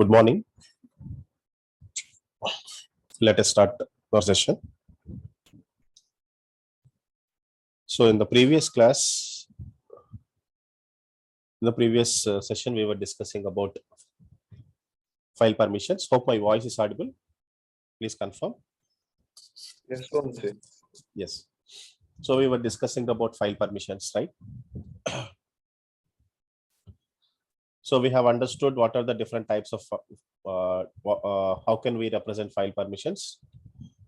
Good morning. Let us start our session. So in the previous class, in the previous session, we were discussing about file permissions. Hope my voice is audible. Please confirm. Yes, Vamsi. Yes. So we were discussing about file permissions, right? So we have understood what are the different types of how can we represent file permissions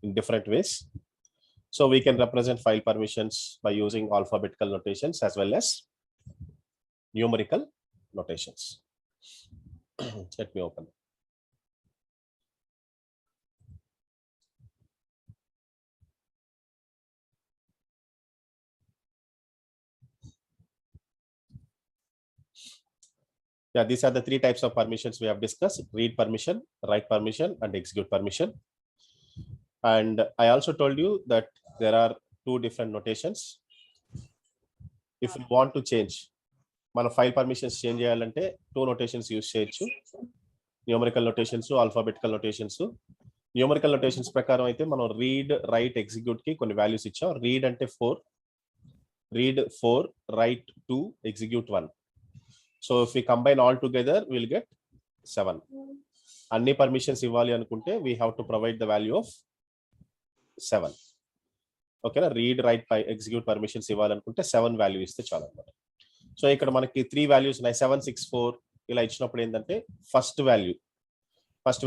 in different ways. So we can represent file permissions by using alphabetical notations as well as numerical notations. Let me open. Yeah, these are the three types of permissions we have discussed: read permission, write permission, and execute permission. And I also told you that there are two different notations. If you want to change, మన file permissions change చేయాలంటే two notations use చేయొచ్చు. Numerical notations, alphabetical notations. Numerical notations ప్రకారం అయితే మనం read, write, execute కి కొన్ని values ఇచ్చాం. Read అంటే 4, read 4, write 2, execute 1. So if we combine all together, we'll get 7. అన్ని పర్మిషన్స్ ఇవ్వాలి అనుకుంటే we have to provide the value of 7. ఓకేనా, రీడ్ రైట్ ఎగ్జిక్యూట్ పర్మిషన్స్ ఇవ్వాలనుకుంటే 7 వాల్యూ ఇస్తే చాలు అనమాట. సో ఇక్కడ మనకి 3 వాల్యూస్ ఉన్నాయి, 7, 6, 4 ఇలా ఇచ్చినప్పుడు ఏంటంటే first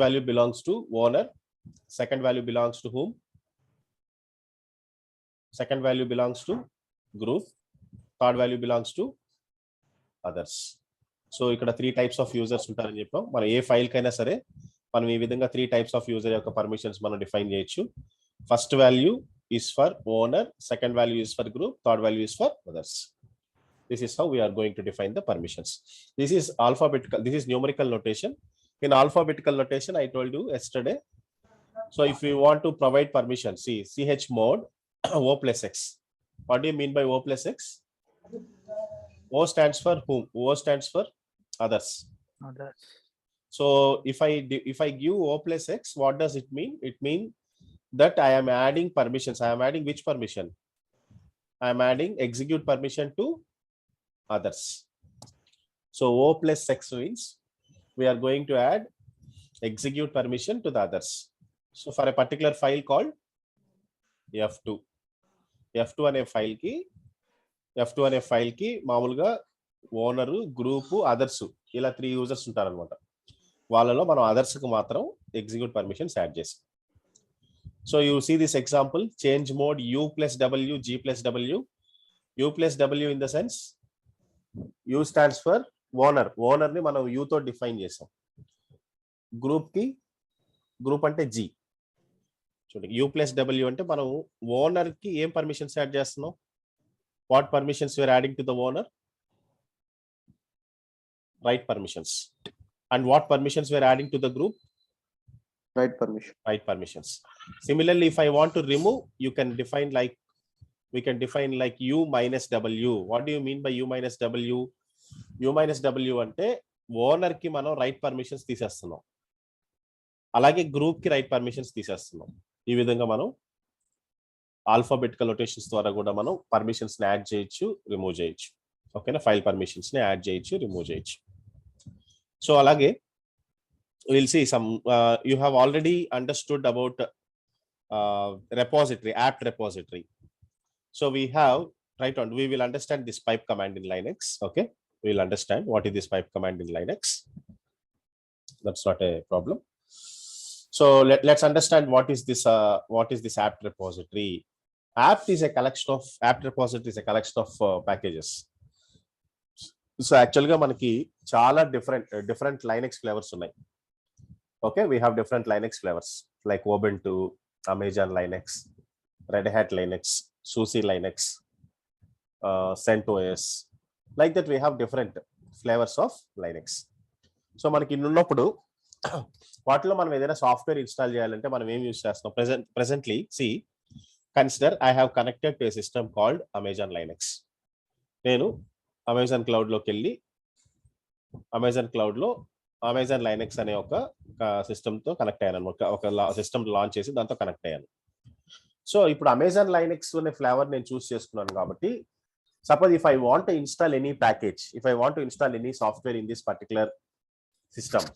value belongs to owner, second value belongs to whom, second value belongs to group, third value belongs to others. So ఇక్కడ 3 టైప్స్ ఆఫ్ యూజర్స్ ఉంటారని చెప్పాం. మనం ఏ ఫైల్ కైనా సరే మనం ఈ విధంగా 3 టైప్స్ ఆఫ్ యూజర్ యొక్క పర్మిషన్స్ మనం డిఫైన్ చేయొచ్చు. First value is for owner, second value is for group, third value is for others. This is how we are going to define the permissions. This is alphabetical, this is numerical notation. In alphabetical notation, I told you yesterday. So if we want to provide permission, see chmod O plus X. What do you mean by O plus X? O stands for whom? O stands for others. So if I give O plus X, what does it mean? It means that I am adding permissions. I am adding which permission? I am adding execute permission to others. So O plus X means we are going to add execute permission to the others. So for a particular file called F2 అనే file కి మామూలుగా owner, group, others ఇలా 3 users ఉంటారనమాట. వాళ్ళలో మనం others కి మాత్రం execute permissions add చేస్తాం. So you see this example, change mode U plus W, G plus W. U plus W in the sense, U stands for owner. Owner ni మనం U తో define చేసాం. Group అంటే G. చూడండి, U plus W అంటే మనం owner కి ఏం permissions add చేస్తున్నాం? What permissions we are adding to the owner? Write permissions. And what permissions we are adding to the group? Write permissions. Similarly, if I want to remove, you can define like, we can define like U minus W. What do you mean by U minus W? U minus W అంటే owner కి మనం right permissions తీసేస్తున్నాం, అలాగే group కి right permissions తీసేస్తున్నాం. ఈ విధంగా మనం alphabetical notations ద్వారా కూడా మనం పర్మిషన్స్ ని యాడ్ చేయొచ్చు, రిమూవ్ చేయొచ్చు. ఓకేనా, ఫైల్ పర్మిషన్స్ ని యాడ్ చేయొచ్చు, రిమూవ్ చేయొచ్చు. సో అలాగే we'll see some you have already understood about repository, apt repository. So we will understand this pipe command in Linux. Okay, we will understand what is this pipe command in Linux. That's not a problem. So let's understand what is this apt repository. Apt repository is a collection of packages. So actually ga manaki chaala different Linux flavors ఉన్నాయి. Okay, we have different Linux flavors like Ubuntu, Amazon Linux, Red Hat Linux, SUSE Linux, CentOS. Like that we have different flavors of Linux. So మనకి ఉన్నప్పుడు వాటిలో మనం ఏదైనా software install చేయాలంటే మనం ఏం use చేస్తాం? presently see, consider I have connected to a system called Amazon Linux. నేను అమెజాన్ క్లౌడ్ లోకి వెళ్ళి అమెజాన్ క్లౌడ్ లో అమెజాన్ లైనెక్స్ అనే ఒక సిస్టమ్తో కనెక్ట్ అయ్యాను అనమాట. ఒక సిస్టమ్ లాంచ్ చేసి దాంతో కనెక్ట్ అయ్యాను. సో ఇప్పుడు అమెజాన్ లైనెక్స్ అనే ఫ్లేవర్ నేను చూస్ చేసుకున్నాను కాబట్టి, suppose if I want to install any package, if I want to install any software in this particular system,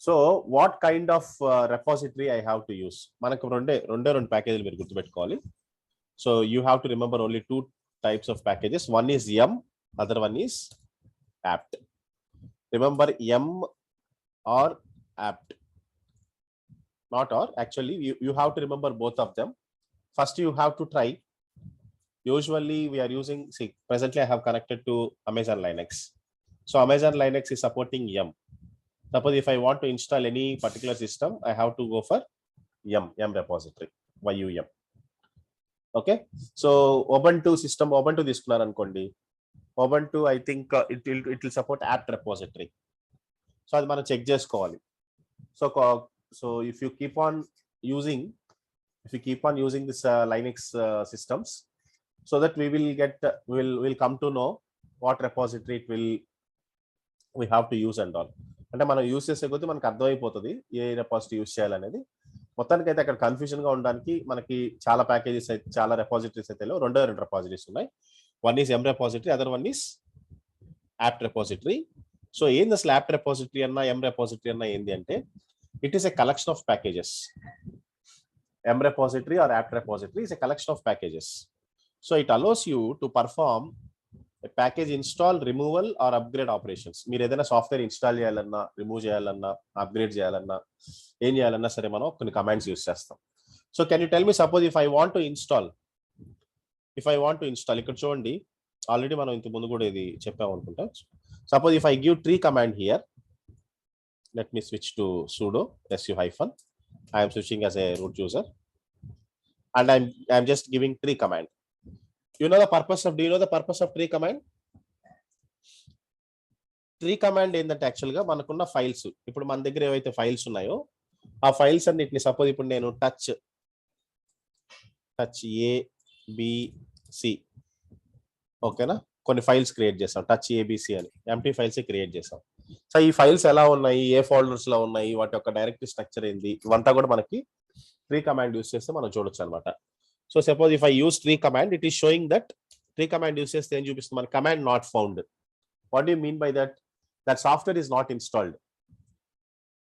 so what kind of repository I have to use? మనకు రెండు ప్యాకేజీలు మీరు గుర్తుపెట్టుకోవాలి. So you have to remember only 2 types of packages. One is yum, other one is apt. Remember yum or apt, not or. Actually you have to remember both of them. First you have to try. Usually we are using, see, presently I have connected to Amazon Linux. So Amazon Linux is supporting yum. Suppose if I want to install any particular system, I have to go for yum repository, yum. Okay. So Ubuntu system, Ubuntu తీసుకున్నారు అనుకోండి, Ubuntu I think it will support apt repository. So అది మనం check చేసుకోవాలి. So if you keep on using this Linux systems, so that will come to know what repository we have to use and all. అంటే మనం use చేసే కొద్దీ మనకు అర్థమైపోతుంది ఏ repository use చేయాలనేది. మొత్తానికి అయితే అక్కడ కన్ఫ్యూజన్ గా ఉండడానికి మనకి చాలా ప్యాకేజెస్ అయితే, చాలా రెపాజిటరీస్ అయితే లేవు. 2 రెపాజిటరీస్ ఉన్నాయి. One is M repository, other one is apt repository. So ఏంది అసలు యాప్ట్ రెపాజిటరీ అన్నా ఎం రెపాజిటరీ అన్నా ఏంది అంటే, it is a collection of packages. Um repository or apt repository is a collection of packages. So it allows you to perform package install, removal or upgrade operations. మీరు ఏదైనా software install చేయాలన్నా, remove చేయాలన్నా, upgrade చేయాలన్నా, ఏం చేయాలన్నా సరే మనం కొన్ని కమాండ్స్ యూస్ చేస్తాం. So can you tell me, suppose if I want to install, ఇక్కడ చూడండి, ఆల్రెడీ మనం ఇంత ముందు కూడా ఇది చెప్పాము అనుకుంటా. Suppose if I give tree command here, let me switch to sudo su hyphen, I am switching as a root user and I'm just giving tree command. Do you know the purpose of tree command? Tree command ఏంటంటే actual గా మనకున్న files, ఇప్పుడు మన దగ్గర ఏవైతే files ఉన్నాయో ఆ files అన్నిటిని, సపోజ్ ఇప్పుడు నేను టచ్ ABC, ఓకేనా, కొన్ని ఫైల్స్ క్రియేట్ చేస్తాం, టచ్ ABC అని ఎంటీ ఫైల్స్ క్రియేట్ చేస్తాం. సో ఈ ఫైల్స్ ఎలా ఉన్నాయి, ఏ ఫోల్డర్స్ లో ఉన్నాయి, వాటి యొక్క డైరెక్టరీ స్ట్రక్చర్ ఏంది, ఇవంతా కూడా మనకి ట్రీ కమాండ్ యూస్ చేస్తే మనం చూడొచ్చు అనమాట. So suppose if I use tree command, it is showing that tree command use చేస్తే ఏం చూపిస్తుంది, మన command not found. What do mean by that? That software is not installed.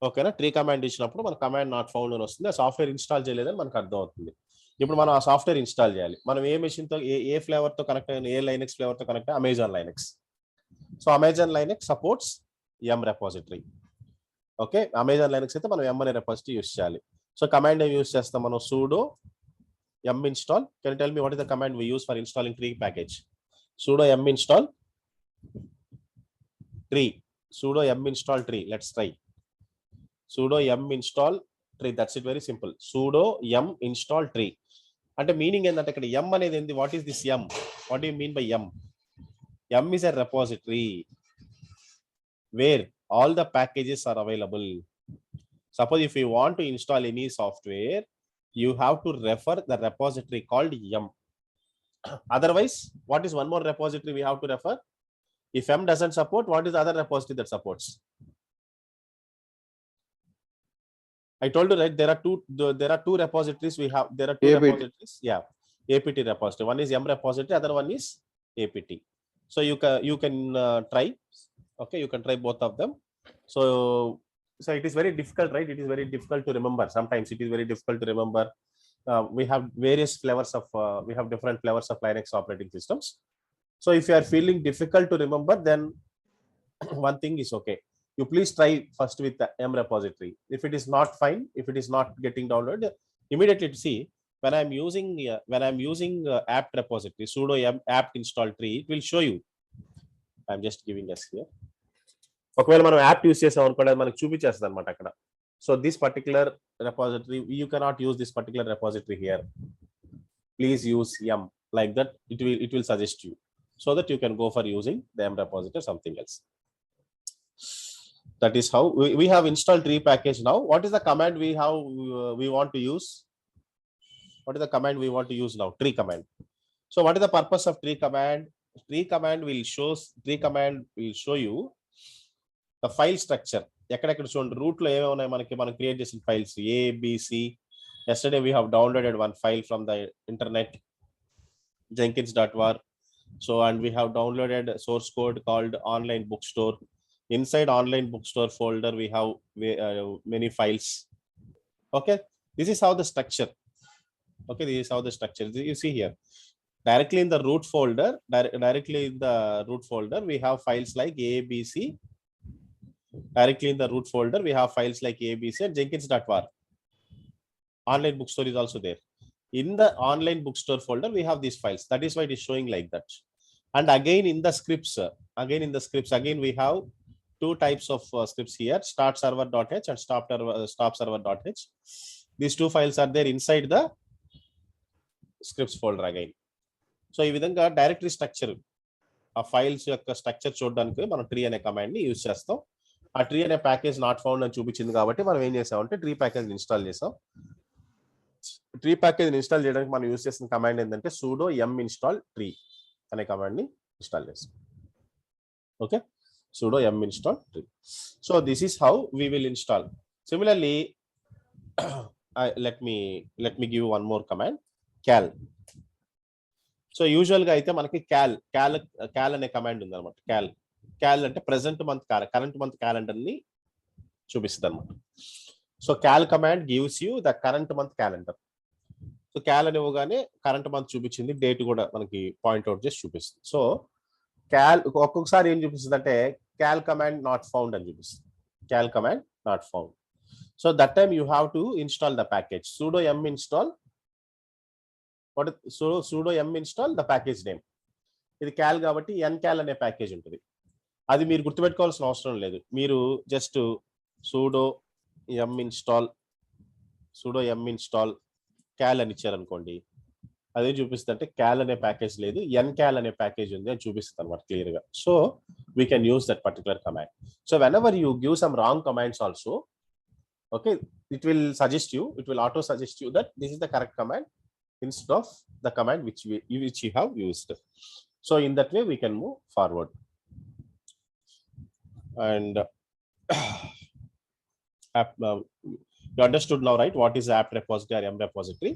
ఓకేనా, ట్రీ కమాండ్ ఇచ్చినప్పుడు మన కమాండ్ నాట్ ఫౌండ్ అని వస్తుంది. ఆ సాఫ్ట్వేర్ ఇన్స్టాల్ చేయలేదని మనకు అర్థం అవుతుంది. ఇప్పుడు మనం ఆ సాఫ్ట్వేర్ ఇన్స్టాల్ చేయాలి. మనం ఏ మెషిన్ తో, ఏ ఫ్లేవర్ తో కనెక్ట్ అయిన, ఏ లైనక్స్ ఫ్లేవర్ తో కనెక్ట్ అయ్యి, Amazon Linux. So Amazon Linux supports yum repository. Okay, Amazon Linux అయితే మనం ఎం అనే రెపాజిటరీ యూస్ చేయాలి. సో కమాండ్ ఏం యూస్ చేస్తాం మనం? sudo yum install. Can you tell me what is the command we use for installing tree package? Sudo yum install tree. Sudo yum install tree. Let's try. Sudo yum install tree. That's it, very simple. Sudo yum install tree. అంటే meaning ఏంటంటే ఇక్కడ yum అనేది ఏంది? What is this yum? What do you mean by yum? Yum is a repository where all the packages are available. Suppose if you want to install any software, you have to refer the repository called yum. Otherwise, what is one more repository we have to refer? If yum doesn't support, what is the other repository that supports? I told you, right, there are two repositories we have. There are two APT. repositories. Yeah, APT repository. One is yum repository, other one is APT. So you can try. Okay, you can try both of them. So it is very difficult, right? It is very difficult to remember. Sometimes it is very difficult to remember. We have various flavors of, we have different flavors of Linux operating systems. So if you are feeling difficult to remember, then one thing is okay. You please try first with the M repository. If it is not fine, if it is not getting downloaded, immediately to see when I'm using apt repository, sudo apt install tree, it will show you. I'm just giving us here. ఒకవేళ మనం app use చేసాం అనుకోండి, అది మనకు చూపించేస్తుంది అనమాట అక్కడ. So this particular repository, you cannot use this particular repository here, please use yum, like that it will suggest you, so that you can go for using the yum repository or something else. That is how we have installed tree package. Now what is the command we want to use? What is the command we want to use now? Tree command. So what is the purpose of tree command? Tree command will show you the file structure ఎక్కడెక్కడ చూడండి route లో ఏమేమి ఉన్నాయి మనకి మనం create చేసిన files ABC. Yesterday we have downloaded one file from the internet, jenkins.var. So and we have downloaded source code called online bookstore. Inside online bookstore folder we have many files. Okay, this is how the structure. Okay, this is how the structure. You see here, directly in the root folder, directly in the root folder we have files like ABC. Directly in the root folder we have files like ABC and jenkins.var. Online bookstore is also there. In the online bookstore folder we have these files. That is why it is showing like that. And again in the scripts, again we have two types of scripts here, start server.h and stop server.h. These two files are there inside the scripts folder again. So ఈ విధంగా directory structure ఆ files యొక్క structure చూడడానికి మనం tree అనే command ని use చేస్తాం. ఆ ట్రీ అనే ప్యాకేజ్ నాట్ ఫౌండ్ అని చూపించింది కాబట్టి మనం ఏం చేసామంటే ట్రీ ప్యాకేజ్ ఇన్స్టాల్ చేసాం. ట్రీ ప్యాకేజ్ ఇన్స్టాల్ చేయడానికి మనం యూజ్ చేసిన కమాండ్ ఏంటంటే sudo yum install tree అనే కమాండ్ ని ఇన్స్టాల్ చేస్తాం. Okay, sudo yum install tree. So this is how we will install. Similarly, let me give one more command, cal. So usual గా అయితే మనకి క్యాల్ అనే కమాండ్ ఉంది అనమాట. క్యాల్ అంటే కరెంట్ మంత్ క్యాలెండర్ ని చూపిస్తుంది అనమాట. So cal command gives you the current month calendar. So cal అని ఇవ్వగానే కరెంట్ మంత్ చూపించింది, డేట్ కూడా మనకి పాయింట్అవుట్ చేసి చూపిస్తుంది. సో క్యాల్ ఒక్కొక్కసారి ఏం చూపిస్తుంది అంటే క్యాల్ కమాండ్ నాట్ ఫౌండ్ అని చూపిస్తుంది. Cal command not found. So that time you have to install the package sudo yum install. sudo yum install the package name. ఇది క్యాల్ కాబట్టి ncal అనే ప్యాకేజ్ ఉంటుంది. అది మీరు గుర్తుపెట్టుకోవాల్సిన అవసరం లేదు. మీరు just sudo yum install cal అని ఇచ్చారనుకోండి, అదే చూపిస్తుంది అంటే క్యాల్ అనే ప్యాకేజ్ లేదు, ncal అనే ప్యాకేజ్ ఉంది అని చూపిస్తుంది అనమాట క్లియర్ గా. So we can use that particular command. So when ever you give some wrong commands also, okay, it will auto suggest you that this is the correct command instead of the command which you have used. So in that way we can move forward. And you understood now, right? What is apt repository or m repository?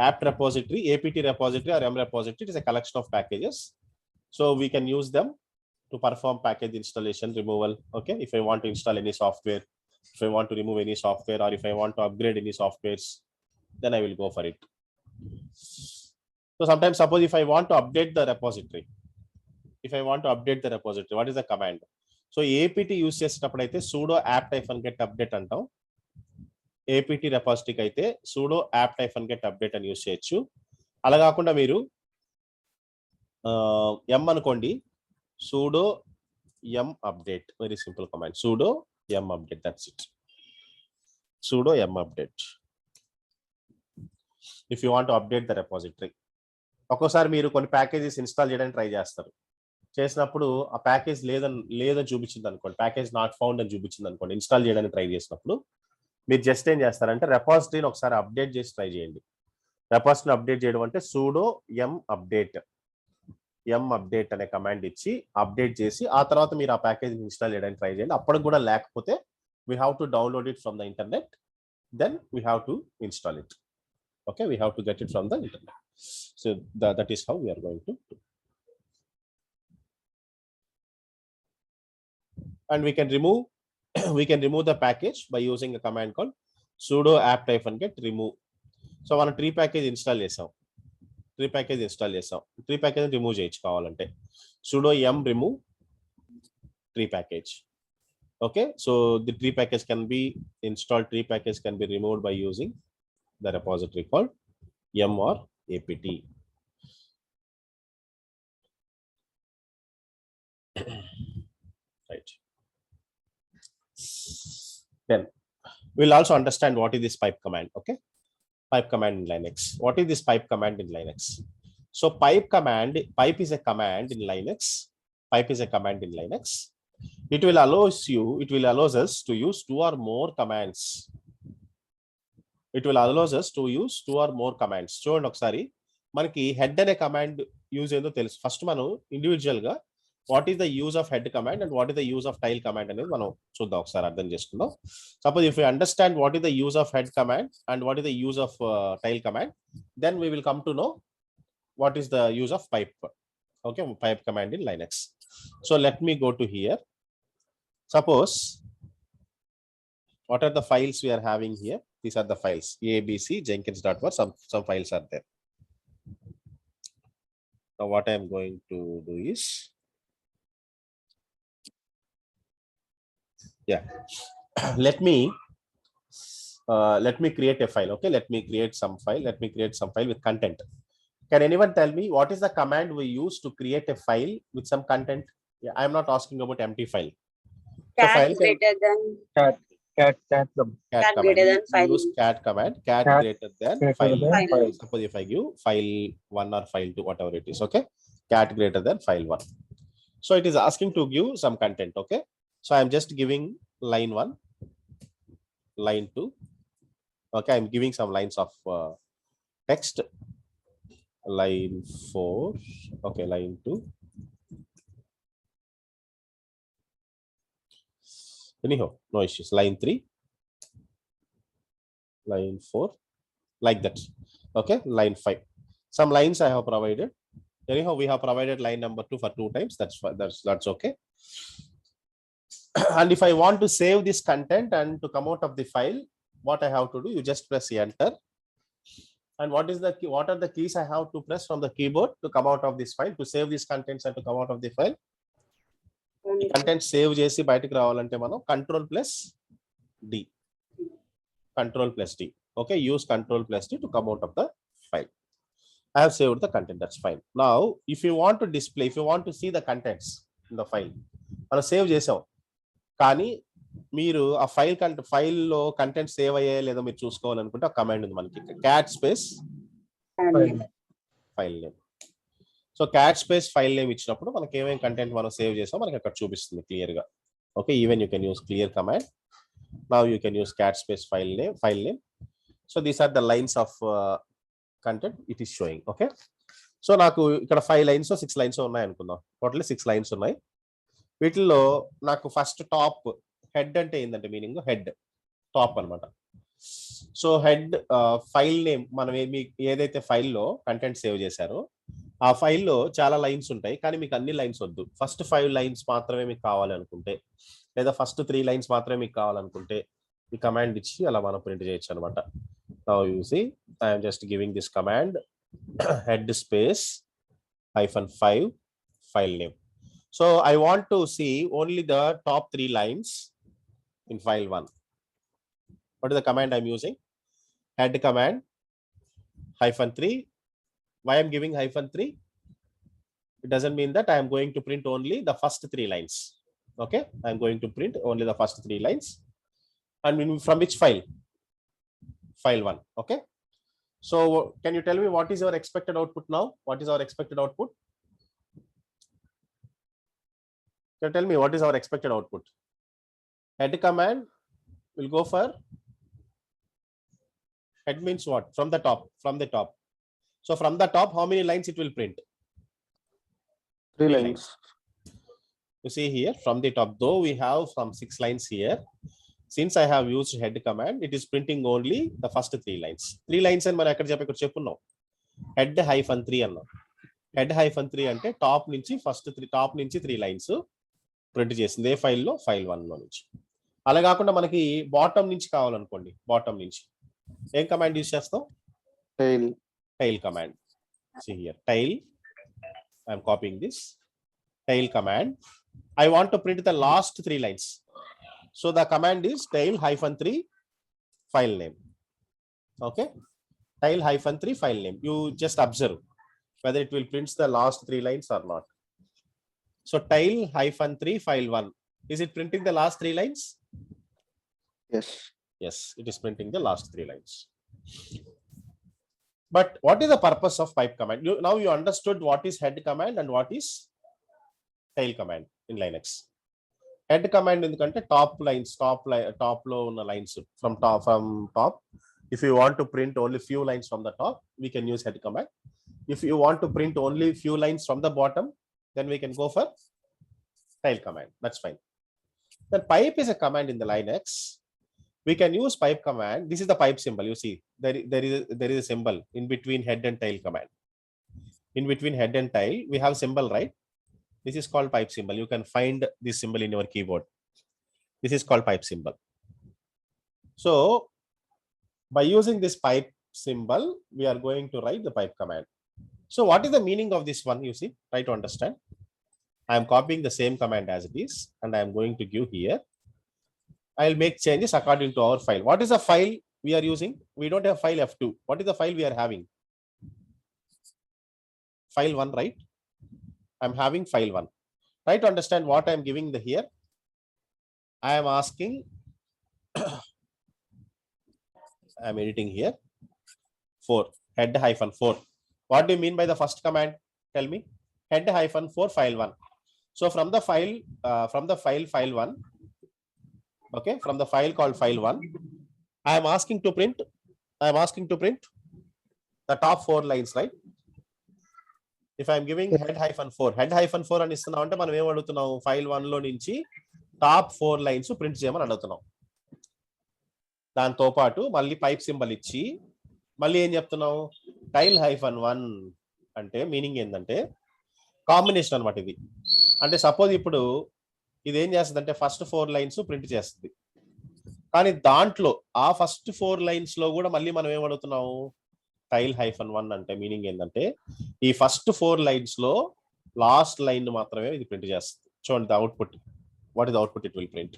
Apt repository, apt repository or m repository is a collection of packages. So we can use them to perform package installation, removal. Okay, if I want to install any software, if I want to remove any software, or if I want to upgrade any softwares, then I will go for it. So sometimes suppose if I want to update the repository, what is the command? So apt use చేసేటప్పుడు అయితే sudo apt-get update అంటాం. apt repository అయితే sudo apt-get update అని use చేయొచ్చు. అలా కాకుండా మీరు m అనుకోండి, sudo yum update, very simple command, sudo yum update, that's it. sudo yum update if you want to update the repository. ఒక్కోసారి మీరు కొన్ని ప్యాకేజెస్ ఇన్స్టాల్ చేయడానికి ట్రై చేస్తారు. చేసినప్పుడు ఆ ప్యాకేజ్ లేదని చూపించింది అనుకోండి, ప్యాకేజ్ నాట్ ఫౌండ్ అని చూపించింది అనుకోండి, ఇన్స్టాల్ చేయడానికి ట్రై చేసినప్పుడు మీరు జస్ట్ ఏం చేస్తారంటే రెపాజిటరీని ఒకసారి అప్డేట్ చేసి ట్రై చేయండి. రెపాజిటరీని అప్డేట్ చేయడం అంటే sudo yum update అనే కమాండ్ ఇచ్చి అప్డేట్ చేసి ఆ తర్వాత మీరు ఆ ప్యాకేజ్ ఇన్స్టాల్ చేయడానికి ట్రై చేయండి. అప్పటికి కూడా లేకపోతే we have to download it from the internet, then we have to install it. Okay, we have to get it from the internet. So that is how we are going to do. And we can remove the package by using a command called sudo apt-get remove. So మనం tree package install చేసాం, tree package remove చేయొచ్చు కావాలంటే sudo yum remove tree package. Okay, so the tree package can be installed, tree package can be removed by using the repository called yum or apt. Right. Then we'll also understand what is this pipe command. Okay, pipe command in Linux. What is this pipe command in Linux? So pipe is a command in Linux. It will allows us to use two or more commands. చూడండి ఒకసారి మనకి head అనే command use ఏందో తెలుసు. First మనం individual గా what is the use of head command and what is the use of tile command అనేది మనం చూద్దాం ఒకసారి అర్థం చేసుకుందాం. Suppose if we understand what is the use of head command and what is the use of tile command, then we will come to know what is the use of pipe. Okay, pipe command in Linux. So let me go to here. Suppose what are the files we are having here? These are the files abc jenkins.war. Some files are there. Now what I am going to do is, yeah, let me create a file. Okay, let me create some file with content. Can anyone tell me what is the command we use to create a file with some content? Yeah, I am not asking about empty file. So CAD file greater than CAD command. greater than file. Use CAD command. CAD CAD greater than greater file. than name. file. Suppose if I give file 1 or file 2, whatever it is. Okay, CAD greater than file 1. So it is asking to give some content. Okay, so I am just giving line 1, line 2. Okay, I am giving some lines of text. Line 4. Okay, line 2. Anyhow, no issues. Line 3, line 4, like that. Okay, line 5. Some lines I have provided. Anyhow, we have provided line number 2 for 2 times. That's okay. And if I want to save this content and to come out of the file, what I have to do? You just press enter. And what are the keys I have to press from the keyboard to come out of this file, to save these contents and to come out of the file? ఈ content save చేసి బయటకు రావాలంటే మనం control plus D. Okay, use control plus D to come out of the file. I have saved the content, that's fine. Now if you want to display, if you want to see the contents in the file, మనం save చేసాం కానీ మీరు ఆ ఫైల్లో content save అయ్యే లేదో మీరు చూసుకోవాలనుకుంటే ఆ కమాండ్ ఉంది మనకి, CAD space file name. So CAD space file name ఇచ్చినప్పుడు మనకి ఏమేమి కంటెంట్ మనం సేవ్ చేసాం మనకి అక్కడ చూపిస్తుంది క్లియర్ గా. Okay, even you can use clear command. Now you can use CAD space file name. So these are the lines of content it is showing. Okay, so నాకు ఇక్కడ 5 లైన్స్ 6 లైన్స్ ఉన్నాయి అనుకుందాం. Total 6 lines ఉన్నాయి. వీటిల్లో నాకు first top head అంటే ఏంటంటే meaning head top అనమాట. సో హెడ్ ఫైల్ నేమ్ మనం ఏదైతే ఫైల్లో కంటెంట్ సేవ్ చేశారో ఆ ఫైల్లో చాలా లైన్స్ ఉంటాయి కానీ మీకు అన్ని లైన్స్ వద్దు. ఫస్ట్ 5 లైన్స్ మాత్రమే మీకు కావాలనుకుంటే లేదా ఫస్ట్ 3 లైన్స్ మాత్రమే మీకు కావాలనుకుంటే ఈ కమాండ్ ఇచ్చి అలా మనం ప్రింట్ చేయొచ్చు అనమాట. Now you see I am just giving this command head space -5 file name. So I want to see only the top 3 lines in file 1. What is the command I'm using? Head command -3. Why I'm giving -3? It doesn't mean that I am going to print only the first 3 lines. Okay, I'm going to print only the first 3 lines. And from which file? File 1. Okay. So can you tell me what is your expected output now? What is our expected output? Can you tell me what is our expected output? Head command will go for head means what? From the top. So from the top, how many lines it will print? 3 lines. You see here from the top, though we have some 6 lines here. Since I have used head command, it is printing only the first 3 lines. 3 lines and మనం ఎక్కడ చెప్పుకున్నాం head -3 అన్నాం. head -3 అంటే top నుంచి 3 lines print చేసింది ఏ ఫైల్లో file 1 లో నుంచి. అలా కాకుండా మనకి బాటమ్ నుంచి కావాలనుకోండి, బాటమ్ నుంచి ఏం కమాండ్ యూజ్ చేస్తాం? tail command. See here, tail. I am copying this tail command. I want to print the last 3 lines. So the command is tail -3 file name. Okay, tail -3 file name. You just observe whether it will print the last 3 lines or not. So tail -3 file 1, is it printing the last 3 lines? Yes, it is printing the last 3 lines. But what is the purpose of pipe command? Now you understood what is head command and what is tail command in Linux. Head command ఎందుకంటే top లో ఉన్న lines from top. If you want to print only few lines from the top, we can use head command. If you want to print only few lines from the bottom, then we can go for tile command. That's fine. Then pipe is a command in the Linux. We can use pipe command. This is the pipe symbol. You see, there is a symbol in between head and tile command. In between head and tile, we have symbol, right? This is called pipe symbol. You can find this symbol in your keyboard. This is called pipe symbol. So by using this pipe symbol, we are going to write the pipe command. So what is the meaning of this one? You see, try to understand. I am copying the same command as it is, and I am going to give here. I'll make changes according to our file. What is the file we are using? We don't have file F2. What is the file we are having? File 1, right? I'm having file 1. Try to understand what I'm giving the here. I am asking, I'm editing here, 4, head-4. What do you mean by the first command? Tell me. Head-4 file 1. So from the file file 1, okay, from the file called file 1, I am asking to print the top 4 lines, right? If I am giving head-4 అని ఇస్తున్నాం అంటే మనం ఏం అడుగుతున్నాం? File 1 లో నుంచి top 4 lines print చేయమని అడుగుతున్నాం. దాంతో పాటు మళ్ళీ పైప్ సింబల్ ఇచ్చి మళ్ళీ ఏం చెప్తున్నాం? tile-1 అంటే మీనింగ్ ఏంటంటే కాంబినేషన్ అన్నమాట ఇది. అంటే సపోజ్ ఇప్పుడు ఇది ఏం చేస్తుంది అంటే ఫస్ట్ 4 లైన్స్ ప్రింట్ చేస్తుంది. కానీ దాంట్లో ఆ ఫస్ట్ 4 లైన్స్ లో కూడా మళ్ళీ మనం ఏం అడుగుతున్నాము? tile-1 అంటే మీనింగ్ ఏంటంటే ఈ ఫస్ట్ 4 లైన్స్ లో లాస్ట్ లైన్ మాత్రమే ఇది ప్రింట్ చేస్తుంది. చూడండి output. What is output it will print?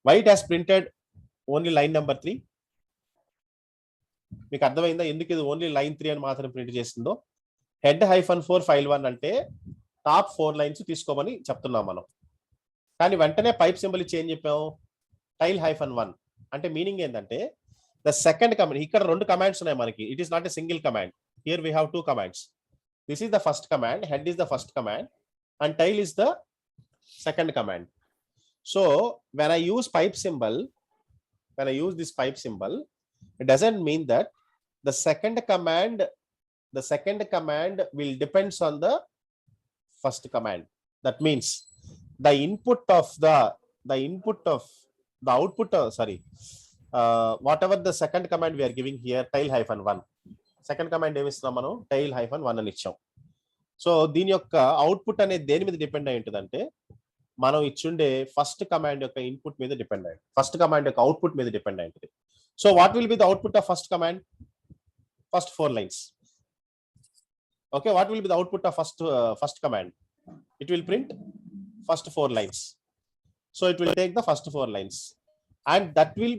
Why it has printed only line number 3? మీకు అర్థమైందా ఎందుకు ఇది ఓన్లీ లైన్ 3 అని మాత్రం ప్రింట్ చేస్తుందో? head-4 ఫైల్ 1 అంటే టాప్ 4 లైన్స్ తీసుకోమని చెప్తున్నాం మనం. కానీ వెంటనే పైప్ సింబల్ ఇచ్చి ఏం చెప్పాము? tile-1 అంటే మీనింగ్ ఏంటంటే ద సెకండ్ కమాండ్. ఇక్కడ 2 కమాండ్స్ ఉన్నాయి మనకి. It is not a single command. Here we have 2 commands. This is the first command, head is the first command and tile is the second command. So when I use pipe symbol, when I use this pipe symbol, it doesn't mean that the second command will depends on the first command. That means the output whatever the second command we are giving here, tile-1. Second command ఏమి ఇస్తున్నాం మనం? tile-1 అని ఇచ్చాం. So దీని యొక్క output అనేది దేని మీద డిపెండ్ అయి ఉంటుంది అంటే మనం ఇచ్చుండే ఫస్ట్ కమాండ్ యొక్క ఇన్పుట్ మీద డిపెండ్ అయ్యి, ఫస్ట్ కమాండ్ యొక్క అవుట్పుట్ మీద డిపెండ్ అయి ఉంటుంది. So what will be the output of first command? First 4 lines. Okay, what will be the output of first command? It will print first 4 lines. So it will take the first 4 lines and that will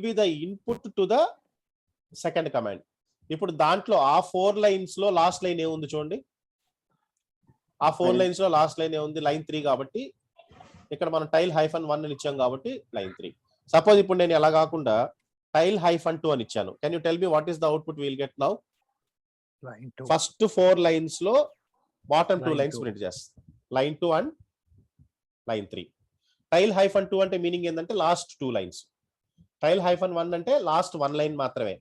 be the input to the second command. ఇప్పుడు దాంట్లో ఆ 4 lines లో last line ఏముంది చూడండి. ఆ 4 lines లో last line ఏముంది? Line 3 కాబట్టి ఇక్కడ మనం tile-1 అని ఇచ్చాం కాబట్టి లైన్ 3. సపోజ్ ఇప్పుడు నేను ఎలా కాకుండా tile-2 అని ఇచ్చాను. Can you tell me what is the output will get now? First 4 lines లో బాటమ్ 2 lines ప్రింట్ చేస్తాం. Line 2 and line 3. tile-2 అంటే మీనింగ్ ఏంటంటే లాస్ట్ 2 lines. tile-1 అంటే లాస్ట్ 1 లైన్ మాత్రమే.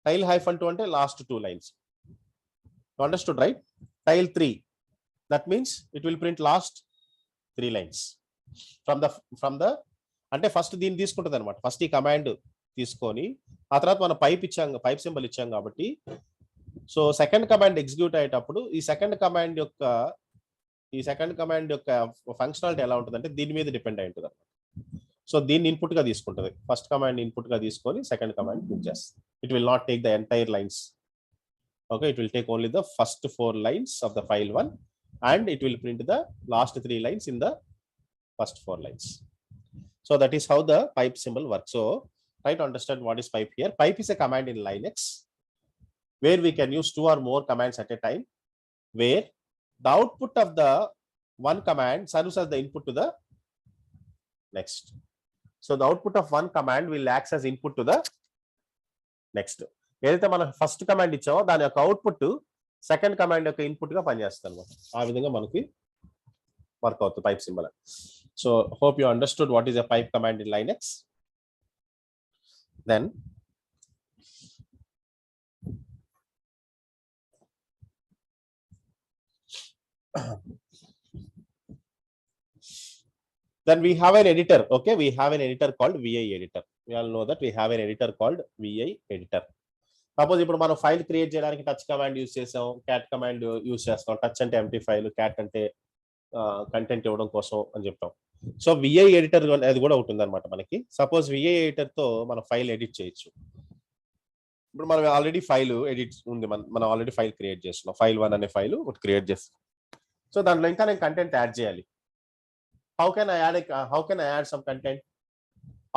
tile-2 అంటే last 2 lines. Understood right? tile-3 that means it will print last 3 lines from the అంటే first దీన్ని తీసుకుంటుంది అనమాట. ఫస్ట్ ఈ కమాండ్ తీసుకొని ఆ తర్వాత మనం పైప్ సింబల్ ఇచ్చాం కాబట్టి సో సెకండ్ కమాండ్ ఎగ్జిక్యూట్ అయ్యేటప్పుడు ఈ సెకండ్ కమాండ్ యొక్క ఫంక్షనాలిటీ ఎలా ఉంటుంది అంటే దీని మీద డిపెండ్ అయి ఉంటుంది అనమాట. సో దీన్ని ఇన్పుట్ గా తీసుకుంటుంది. ఫస్ట్ కమాండ్ ఇన్పుట్ గా తీసుకొని సెకండ్ కమాండ్ ప్రింట్ చేస్తుంది. It will not take the entire lines. Okay, it will take only the first 4 lines of the file 1 and it will print the last 3 lines in the first 4 lines. So that is how the pipe symbol works. So try to understand what is pipe here. Pipe is a command in Linux where we can use 2 or more commands at a time, where the output of the one command serves as the input to the next. So the output of one command will act as input to the next. ఏదైతే మనం first command ఇచ్చామో దాని యొక్క output second command యొక్క input గా పనిచేస్తుంది అనమాట. ఆ విధంగా మనకి వర్క్ అవుతుంది pipe symbol. So hope you understood what is a pipe command in Linux. Then Then we have an editor. Okay, we have an editor called VI editor. We all know that we have an editor called VI editor. Suppose ఇప్పుడు మనం file create చేయడానికి touch command use చేసాం, cat command use చేస్తాం. Touch అంటే empty file, cat అంటే content ఇవ్వడం కోసం అని చెప్పాం. సో విఐ ఎడిటర్ అది కూడా ఉంటుంది అనమాట మనకి. సపోజ్ విఐ ఎడిటర్ తో మనం ఫైల్ ఎడిట్ చేయొచ్చు. ఇప్పుడు మనం ఆల్రెడీ ఫైల్ ఎడిట్ ఉంది, మనం ఆల్రెడీ ఫైల్ క్రియేట్ చేస్తున్నాం. ఫైల్ 1 అనే ఫైల్ ఒకటి క్రియేట్ చేస్తాం. సో దాంట్లో ఇంకా నేను కంటెంట్ యాడ్ చేయాలి. How can I add some content?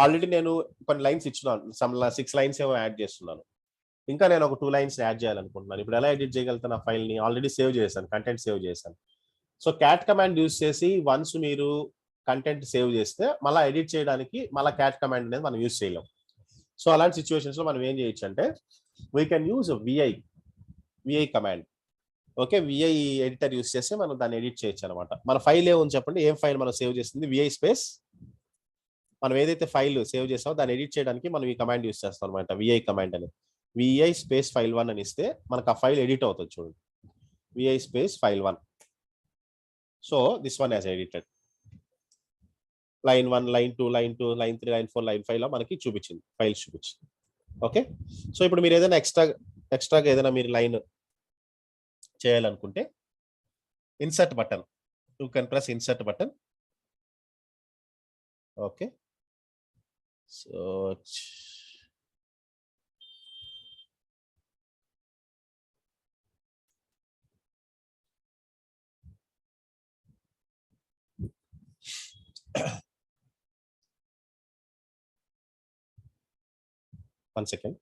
Already నేను కొన్ని లైన్స్ ఇచ్చినాను, 6 లైన్స్ ఏమో యాడ్ చేస్తున్నాను. ఇంకా నేను ఒక 2 లైన్స్ యాడ్ చేయాలనుకుంటున్నాను. ఇప్పుడు ఎలా ఎడిట్ చేయగలుగుతాను? ఆ ఫైల్ ని ఆల్రెడీ సేవ్ చేశాను, కంటెంట్ సేవ్ చేశాను. సో క్యాట్ కమాండ్ యూస్ చేసి వన్స్ మీరు కంటెంట్ సేవ్ చేస్తే మళ్ళీ ఎడిట్ చేయడానికి మళ్ళీ క్యాట్ కమాండ్ అనేది మనం యూస్ చేయలేం. సో అలాంటి సిచ్యువేషన్స్ లో మనం ఏం చేయొచ్చు అంటే we can use VI command. Okay, VI editor use చేస్తే మనం దాన్ని ఎడిట్ చేయొచ్చు అనమాట. మన ఫైల్ ఏముంది చెప్పండి, ఏం ఫైల్ మనం సేవ్ చేస్తుంది? VI space. మనం ఏదైతే ఫైల్ సేవ్ చేసామో దాన్ని ఎడిట్ చేయడానికి మనం ఈ కమాండ్ యూస్ చేస్తాం అనమాట, విఐ కమాండ్ అని. విఐ స్పేస్ ఫైల్ 1 అని ఇస్తే మనకు ఆ ఫైల్ ఎడిట్ అవుతుంది. చూడండి, VI space file 1. So this one as edited. Line 1, line 2, line 2, line 3, line 4, line 5 లో మనకి చూపించింది, ఫైల్స్ చూపించింది. ఓకే, సో ఇప్పుడు మీరు ఏదైనా ఎక్స్ట్రాగా ఏదైనా మీరు లైన్ చేయాలనుకుంటే insert button, you can press insert button. Okay, so 1 second.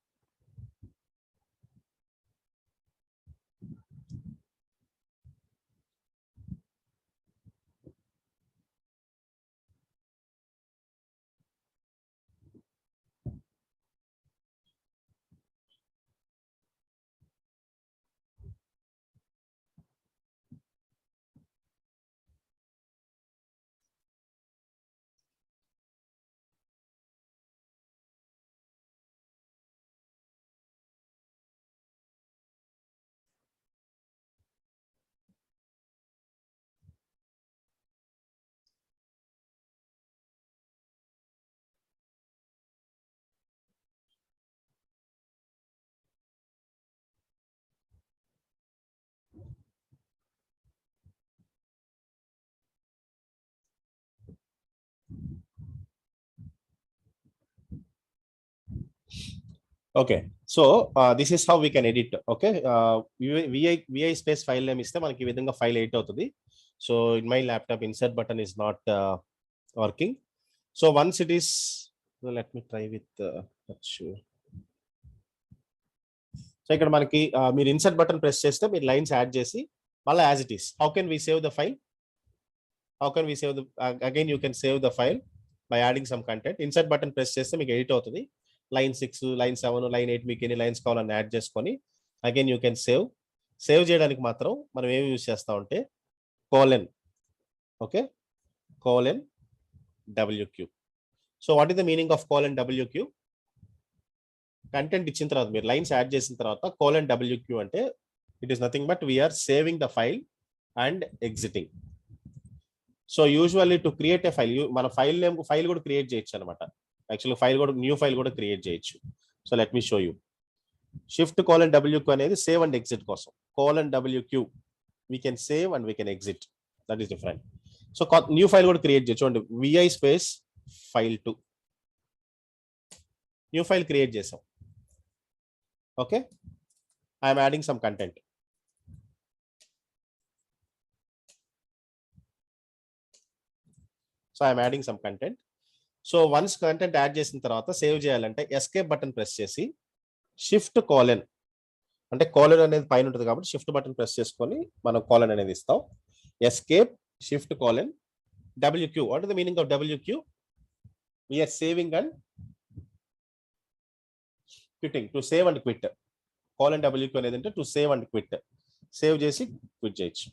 Okay, so this is how we can edit. Okay, VI space file name ఇస్తే మనకి ఈ విధంగా ఫైల్ ఎడిట్ అవుతుంది. So in my laptop insert button is not working. So once it is, let me try with so ఇక్కడ మనకి మీరు insert button press చేస్తే మీరు లైన్స్ యాడ్ చేసి మళ్ళీ as it is. How can we save the file? Again you can save the file by adding some content. Insert button press చేస్తే మీకు edit అవుతుంది. లైన్ 6, లైన్ 7, లైన్ 8 మీకు ఎన్ని lines కావాలని యాడ్ చేసుకొని అగైన్ యూ కెన్ సేవ్ చేయడానికి మాత్రం మనం ఏమి యూజ్ చేస్తామంటే colon. Okay, colon WQ. So what is the meaning of colon WQ? Content ఇచ్చిన తర్వాత మీరు లైన్స్ యాడ్ చేసిన తర్వాత కోలన్ WQ అంటే it is nothing but we're saving the file and exiting. So usually to create a file, మన file కూడా create చేయొచ్చు అనమాట. యాక్చువల్లీ ఫైల్ కూడా, న్యూ ఫైల్ కూడా క్రియేట్ చేయొచ్చు. So let me show you. Shift colon WQ అనేది save and exit కోసం. Colon WQ we can save and we can exit, that is different. So new file కూడా create చేయొచ్చు. చూడండి, VI space file 2 new file create చేసాం. Okay, I'm adding some content. So I'm adding some content. So once content add చేసిన తర్వాత save చేయాలంటే escape button press చేసి shift colon, అంటే colon అనేది పైన ఉంటుంది కాబట్టి షిఫ్ట్ బటన్ ప్రెస్ చేసుకొని మనం కోలన్ అనేది ఇస్తాం. Escape shift colon WQ. What is the meaning of WQ? We're saving and quitting. To save and quit. Colon WQ అనేది అంటే to save and quit. Save చేసి క్విట్ చేయొచ్చు.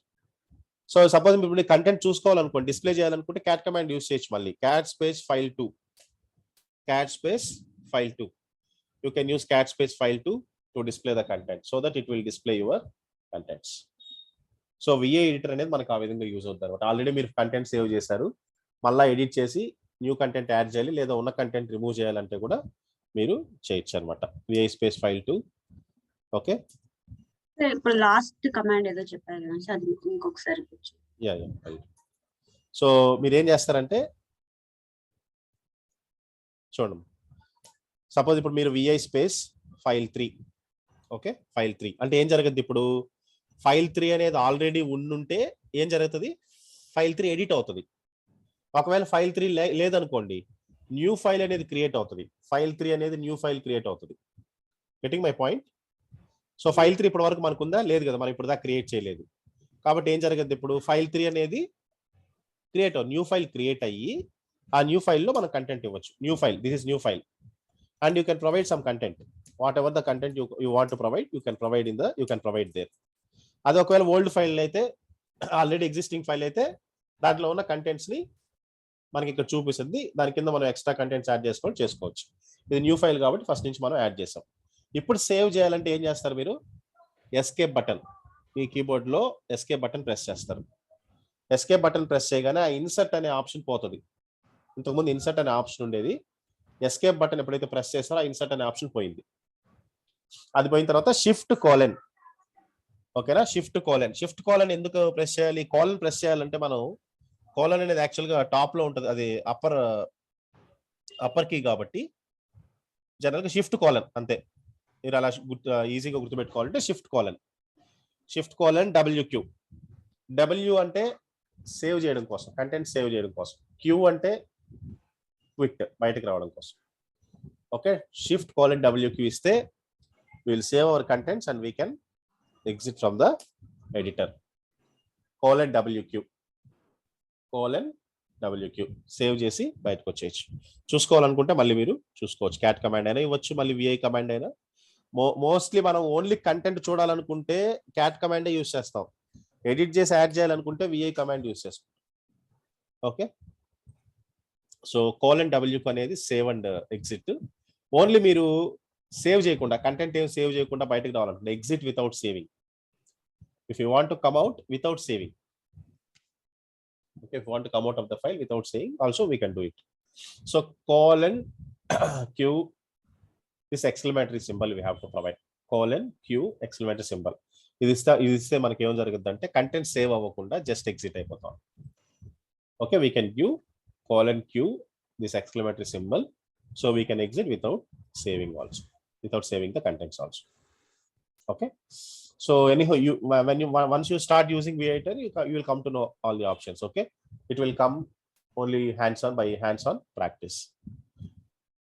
సో సపోజ్ ఇప్పుడు content చూసుకోవాలనుకోండి, డిస్ప్లే చేయాలనుకుంటే cat command use చేయొచ్చు. మళ్ళీ CAD space file 2, CAD space file 2. You can use CAD space file 2 to display the content so that it will display your contents. So VA editor అనేది మనకు ఆ విధంగా use అవుతుంది అనమాట. Already మీరు content save చేశారు, మళ్ళీ ఎడిట్ చేసి న్యూ కంటెంట్ యాడ్ చేయాలి, లేదా ఉన్న కంటెంట్ రిమూవ్ చేయాలంటే కూడా మీరు చేయొచ్చు అనమాట. VI space file 2. ఓకే, ఇప్పుడు లాస్ట్ కమాండ్ ఏదో చెప్పారు కదా సార్, అది ఇంకొకసారి యా. సో మీరు ఏం చేస్తారంటే చూడండి, సపోజ్ ఇప్పుడు మీరు VI space file 3. Okay, file 3 అంటే ఏం జరగద్ది, ఇప్పుడు ఫైల్ 3 అనేది ఆల్రెడీ ఉండుంటే ఏం జరుగుతుంది, ఫైల్ 3 ఎడిట్ అవుతుంది. ఒకవేళ ఫైల్ 3 లేదనుకోండి, న్యూ ఫైల్ అనేది క్రియేట్ అవుతుంది. ఫైల్ 3 అనేది న్యూ ఫైల్ క్రియేట్ అవుతుంది. Getting my point? So file 3 ఇప్పటి వరకు మనకుందా, లేదు కదా, మనం ఇప్పుడు దాకా క్రియేట్ చేయలేదు. కాబట్టి ఏం జరగద్ది, ఇప్పుడు ఫైల్ 3 అనేది క్రియేట్ న్యూ ఫైల్ క్రియేట్ అయ్యి ఆ న్యూ ఫైల్లో మనం కంటెంట్ ఇవ్వచ్చు. New file, this is new file, and you can provide some content. Whatever the content you want to provide, you can provide there. అది ఒకవేళ old file అయితే, already existing file అయితే, దాంట్లో ఉన్న contents ని మనకి ఇక్కడ చూపిస్తుంది. దాని కింద మనం ఎక్స్ట్రా కంటెంట్స్ యాడ్ చేసుకోవచ్చు. ఇది న్యూ ఫైల్ కాబట్టి ఫస్ట్ నుంచి మనం యాడ్ చేసాం. ఇప్పుడు సేవ్ చేయాలంటే ఏం చేస్తారు, మీరు ఎస్కేప్ బటన్, మీ కీబోర్డ్ లో ఎస్కేప్ బటన్ ప్రెస్ చేస్తారు. ఎస్కేప్ బటన్ ప్రెస్ చేయగానే ఆ ఇన్సర్ట్ అనే ఆప్షన్ పోతుంది. ఇంతకుముందు ఇన్సర్ట్ అనే ఆప్షన్ ఉండేది. ఎస్కేప్ బటన్ ఎప్పుడైతే ప్రెస్ చేస్తారో ఆ ఇన్సర్ట్ అనే ఆప్షన్ పోయింది. అది పోయిన తర్వాత షిఫ్ట్ కోలన్. ఓకేనా, షిఫ్ట్ కోలన్ ఎందుకు ప్రెస్ చేయాలి? కోలన్ ప్రెస్ చేయాలంటే మనం కోలన్ అనేది యాక్చువల్ గా టాప్ లో ఉంటుంది, అది అప్పర్ కీ కాబట్టి జనరల్ గా షిఫ్ట్ కోలన్ అంతే. మీరు అలా ఈజీగా గుర్తుపెట్టుకోవాలంటే షిఫ్ట్ కోలన్ WQ. W అంటే సేవ్ చేయడం కోసం, కంటెంట్ సేవ్ చేయడం కోసం. Q అంటే క్విట్, బయటకు రావడం కోసం. ఓకే, షిఫ్ట్ కోలన్ WQ ఇస్తే will save hour contents and we can exit from the editor. :WQ save చేసి బయటకు వచ్చేయచ్చు. చూసుకోవాలనుకుంటే మళ్ళీ మీరు చూసుకోవచ్చు. CAT కమాండ్ అయినా ఇవ్వచ్చు, మళ్ళీ VI కమాండ్ అయినా. మోస్ట్లీ మనం ఓన్లీ కంటెంట్ చూడాలనుకుంటే CAT కమాండే యూస్ చేస్తాం. ఎడిట్ చేసి యాడ్ చేయాలనుకుంటే VI కమాండ్ యూస్ చేస్తాం. ఓకే, సో :WQ అనేది సేవ్ అండ్ ఎగ్జిట్. ఓన్లీ మీరు సేవ్ చేయకుండా, కంటెంట్ ఏం సేవ్ చేయకుండా బయటకు రావాలనుకుంటే exit without saving. If you want to come out without saving, okay, if you want to come out of the file without saying, also we can do it. So :Q, this exclamatory symbol we have to provide. :Q exclamatory symbol. ఇది ఇస్తే మనకి ఏం జరుగుతుంది అంటే content save అవ్వకుండా just exit అయిపోతాం. Okay, we can give :Q this exclamatory symbol, so we can exit without saving also, without saving the contents also. Okay, so anyhow, once you start using VEditor, you will come to know all the options. Okay, it will come only hands-on practice.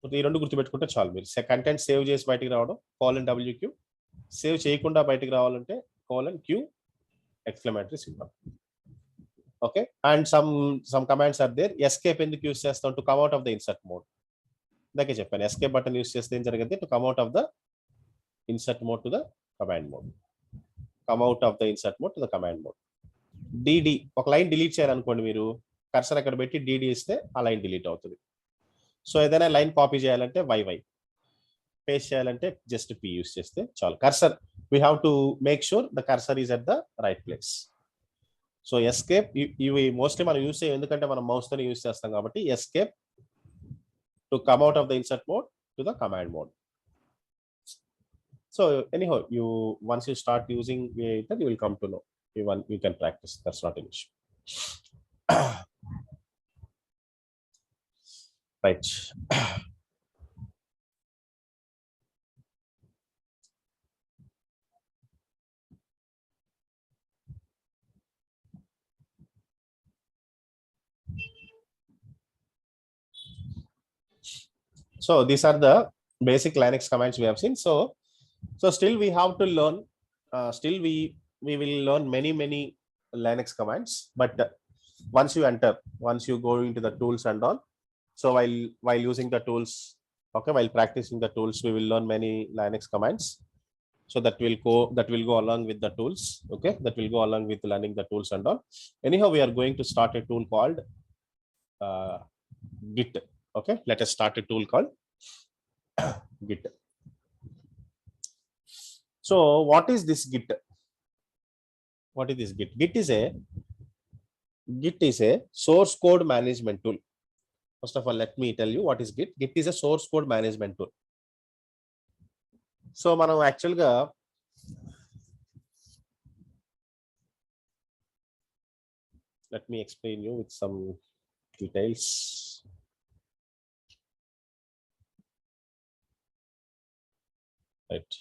So ఈ రెండు గుర్తుపెట్టుకుంటే చాలు. మీరు content save చేసి బయటికి రావడం :WQ, save చేయకుండా బయటికి రావాలంటే :Q exclamatory symbol. Okay, and some commands are there. Escape ఎందుకు యూస్ చేస్తాం? To come out of the insert mode. ఇందాకే చెప్పాను, ఎస్కేప్ బటన్ యూస్ చేస్తే ఏం జరిగింది, to come out of the insert mode to the command mode. Come out of the insert mode to the command mode. DD, ఒక line delete చేయాలనుకోండి, మీరు cursor అక్కడ పెట్టి DD ఇస్తే ఆ లైన్ డిలీట్ అవుతుంది. సో ఏదైనా లైన్ కాపీ చేయాలంటే YY, paste చేయాలంటే జస్ట్ P యూస్ చేస్తే చాలు. Cursor, we have to make sure the cursor is at the right place. So escape ఇవి మోస్ట్లీ మనం యూస్ చేయం, ఎందుకంటే మనం మౌస్ తోనే యూస్ చేస్తాం కాబట్టి. Escape to come out of the insert mode to the command mode. So anyhow, once you start using VEditor, you will come to know. You can practice. That's not an issue. Right. So these are the basic Linux commands we have seen. So still we have to learn. Still we will learn many Linux commands. But once you go into the tools and all. So while using the tools, okay, while practicing the tools, we will learn many Linux commands. So that will go along with the tools. Okay, that will go along with learning the tools and all. Anyhow, we are going to start a tool called Git. Okay, let us start a tool called Git. So what is this Git? What is this Git? Git is a Git is a source code management tool. First of all, let me tell you what is Git. Git is a source code management tool. So మనం actual గా let me explain you with some details. Right.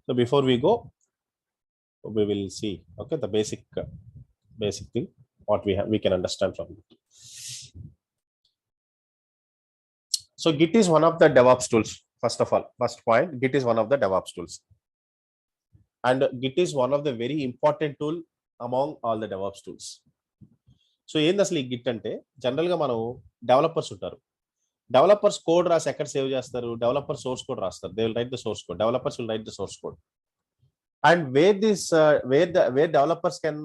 So before we go, we will see, okay, the basic thing what we can understand from it. So Git is one of the DevOps tools. First of all, first point, Git is one of the DevOps tools, and Git is one of the very important tool among all the DevOps tools. So ఏంది అసలు ఈ Git అంటే general గా మనం developers ఉంటారు. Developers code రాసి ఎక్కడ save చేస్తారు? డెవలపర్ సోర్స్ కోడ్ రాస్తారు. They will write the source code. Developers will write the source code. And where developers can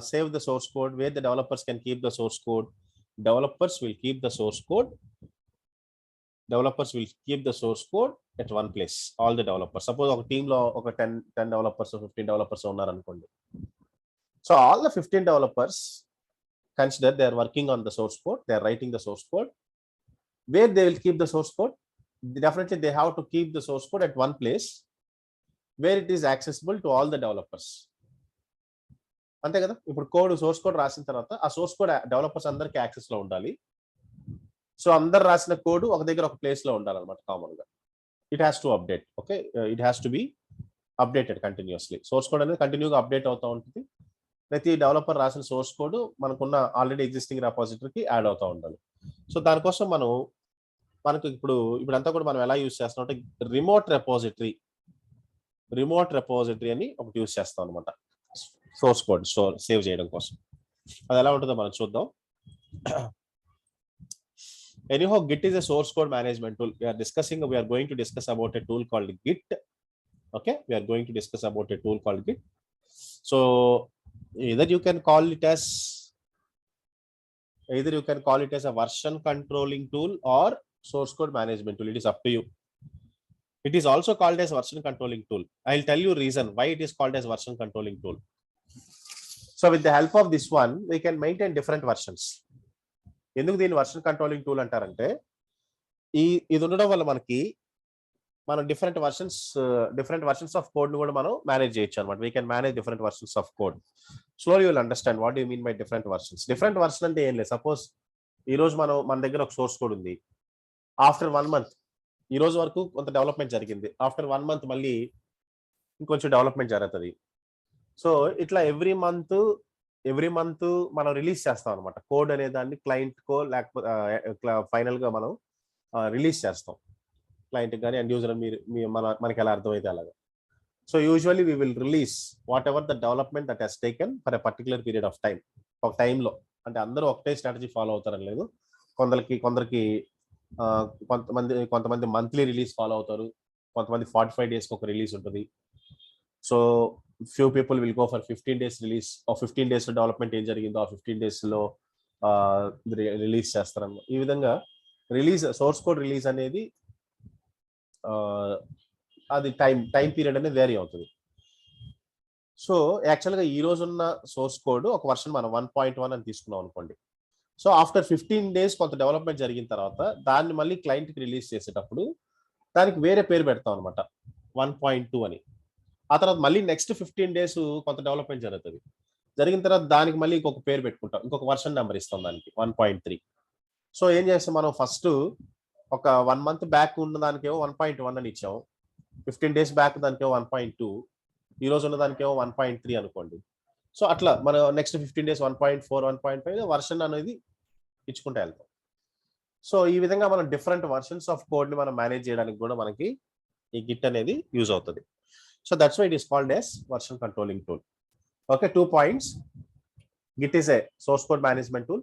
save the source code, where the developers can keep the source code, developers will keep the source code. Developers will keep the source code at one place. All the developers. Suppose ఒక team లో ఒక 10 developers or 15 developers ఉన్నారు అనుకోండి. So all the 15 developers consider they are working on the source code. They are writing the source code. Where they will keep the source code? Definitely they have to keep the source code at one place where it is accessible to all the developers. అంతే కదా, ఇప్పుడు code source code రాసిన తర్వాత ఆ source code developers అందరికి access లో ఉండాలి. So అందరు రాసిన కోడ్ ఒక దగ్గర ఒక ప్లేస్ లో ఉండాలన్నమాట కామన్ గా. It has to update. Okay, it has to be updated continuously. Source code అనేది కంటిన్యూగా అప్డేట్ అవుతూ ఉంటుంది. ప్రతి డెవలపర్ రాసిన సోర్స్ కోడ్ మనకున్న ఆల్రెడీ ఎగ్జిస్టింగ్ రెపాజిటరీకి యాడ్ అవుతూ ఉండాలి. సో దానికోసం మనకు ఇప్పుడు అంతా కూడా మనం ఎలా యూజ్ చేస్తాం అంటే రిమోట్ రెపాజిటరీ అని ఒకటి యూజ్ చేస్తాం అనమాట, సోర్స్ కోడ్ సేవ్ చేయడం కోసం. అది ఎలా ఉంటుందో మనం చూద్దాం. Anyhow, Git is a source code management tool. We are going to discuss about a tool called Git. Okay, we are going to discuss about a tool called Git. So either you can call it as a version controlling tool or source code management tool. It is up to you. It is also called as version controlling tool. I'll tell you reason why it is called as version controlling tool. So with the help of this one, we can maintain different versions. ఎందుకు దీన్ని version controlling tool అంటారంటే ఇది ఉండడం వల్ల మనం different versions of code ని కూడా మనం మేనేజ్ చేయొచ్చు అనమాట. We can manage different versions of code. Slowly you will understand what you mean by different versions. Different version అంటే ఏం లేదు. సపోజ్ ఈ రోజు మన దగ్గర ఒక సోర్స్ కోడ్ ఉంది. ఆఫ్టర్ 1 month, ఈ రోజు వరకు కొంత డెవలప్మెంట్ జరిగింది. ఆఫ్టర్ 1 month మళ్ళీ ఇంకొంచెం డెవలప్మెంట్ జరుగుతుంది. సో ఇట్లా ఎవ్రీ మంత్ మనం రిలీజ్ చేస్తాం అనమాట. కోడ్ అనే దాన్ని క్లయింట్ కో లేకపోతే ఫైనల్ గా మనం రిలీజ్ చేస్తాం క్లయింట్ కానీ అండ్ యూజర్ మనకి ఎలా అర్థమైతే అలాగా. So usually we will release whatever the development that has taken for a particular period of time. ఒక టైంలో అంటే అందరూ ఒకటే స్ట్రాటజీ ఫాలో అవుతారని లేదు. కొంతమంది మంత్లీ రిలీజ్ ఫాలో అవుతారు. కొంతమంది 45 days ఒక రిలీజ్ ఉంటుంది. So few people will go for 15 days release. 15 days development ఏం జరిగిందో ఆ 15 days లో రిలీజ్ చేస్తారన్నమాట. ఈ విధంగా సోర్స్ కోడ్ రిలీజ్ అనేది అది టైం పీరియడ్ అనేది వేరీ అవుతుంది. సో యాక్చువల్గా ఈ రోజు ఉన్న సోర్స్ కోడ్ ఒక వర్షన్ మనం 1.1 అని తీసుకున్నాం అనుకోండి. సో ఆఫ్టర్ 15 days కొంత డెవలప్మెంట్ జరిగిన తర్వాత దాన్ని మళ్ళీ క్లయింట్కి రిలీజ్ చేసేటప్పుడు దానికి వేరే పేరు పెడతాం అనమాట, 1.2 అని. ఆ తర్వాత మళ్ళీ నెక్స్ట్ 15 days కొంత డెవలప్మెంట్ జరుగుతుంది. జరిగిన తర్వాత దానికి మళ్ళీ ఇంకొక పేరు పెట్టుకుంటాం, ఇంకొక వర్షన్ నెంబర్ ఇస్తాం దానికి 1.3. సో ఏం చేస్తాం మనం, ఫస్ట్ ఒక 1 month బ్యాక్ ఉన్న దానికేమో 1.1 అని ఇచ్చాం. 15 days బ్యాక్ దానికేమో 1.2, ఈ రోజు ఉన్న దానికేమో 1.3 అనుకోండి. సో అట్లా మనం నెక్స్ట్ 15 days 1.4, 1.5 వర్షన్ అనేది ఇచ్చుకుంటూ వెళ్తాం. సో ఈ విధంగా మనం డిఫరెంట్ వర్షన్స్ ఆఫ్ కోడ్ ని మనం మేనేజ్ చేయడానికి కూడా మనకి ఈ గిట్ అనేది యూజ్ అవుతుంది. So that's why it is called as version controlling tool. Okay, 2 points. Git is a source code management tool.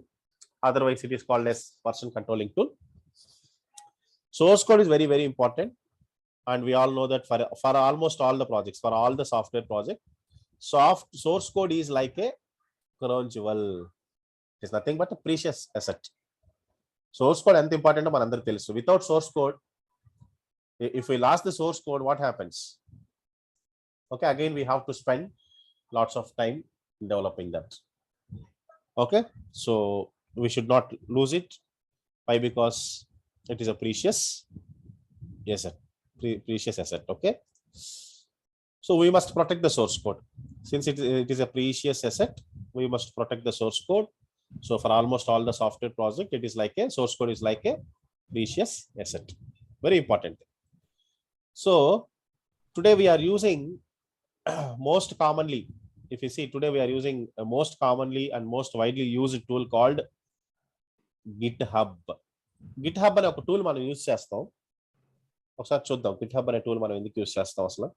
Otherwise, it is called as version controlling tool. Source code is very, very important. And we all know that for almost all the projects, for all the software projects, source code is like a crown jewel. It is nothing but a precious asset. Source code is important. Without source code, if we lost the source code, what happens? Okay, again we have to spend lots of time developing that. Okay, so we should not lose it. Why? Because it is a precious asset. Precious asset. Okay, so we must protect the source code. Since it is a precious asset, we must protect the source code. So for almost all the software project, it is like a source code is like a precious asset. Very important. So today we are using most commonly, if you see today we are using a most commonly and most widely used tool called GitHub. GitHub అనే ఒక tool మనం use చేస్తాం. ఒకసారి చూద్దాం GitHub అనే tool మనం ఎందుకు use చేస్తాం అసలు.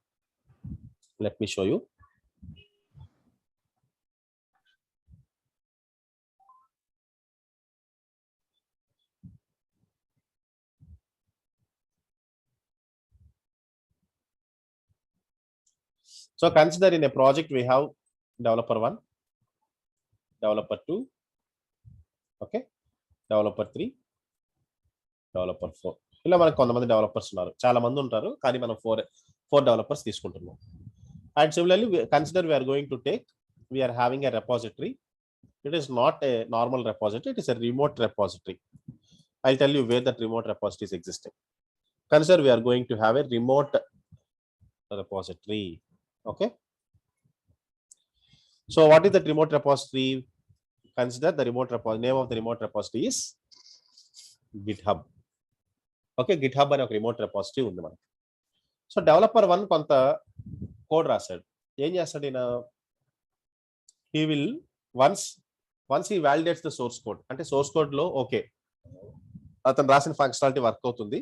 Let me show you. So consider in a project we have developer 1, developer 2, okay, developer 3, developer 4. ఇలా మనకు కొంతమంది డెవలపర్స్ ఉన్నారు, చాలా మంది ఉంటారు, కానీ మనం ఫోర్ డెవలపర్స్ తీసుకుంటున్నాం. And similarly, consider we are going to take, we are having a repository. It is not a normal repository, it is a remote repository. I'll tell you where that remote repository is existing. Consider we are going to have a remote repository. Okay. So what is that remote repository? Consider the remote repository. Name of the remote repository is GitHub. Okay, GitHub అనే ఒక remote repository ఉంది మనకి. So developer 1 కొంత code రాశాడు. ఏం చేస్తాడు ఈయన? he will once he validates the source code, అంటే సోర్స్ కోడ్ లో ఓకే అతను రాసిన ఫంక్షనాలిటీ వర్క్ అవుతుంది,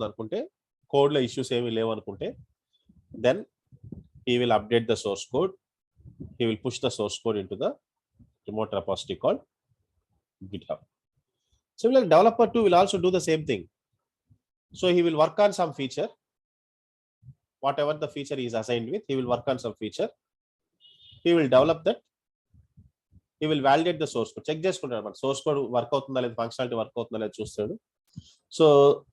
అనుకుంటే, కోడ్ లో ఇష్యూస్ ఏమీ లేవు అనుకుంటే, then he will update the source code, he will push the source code into the remote repository called GitHub. Similarly, developer 2 will also do the same thing. So he will work on some feature, whatever the feature he is assigned with, he will work on some feature, he will develop that, he will validate the source code, check చేసుకుంటాడు మన source code work అవుతుందా లేదా, functionality work అవుతుందా లేదా చూస్తాడు. So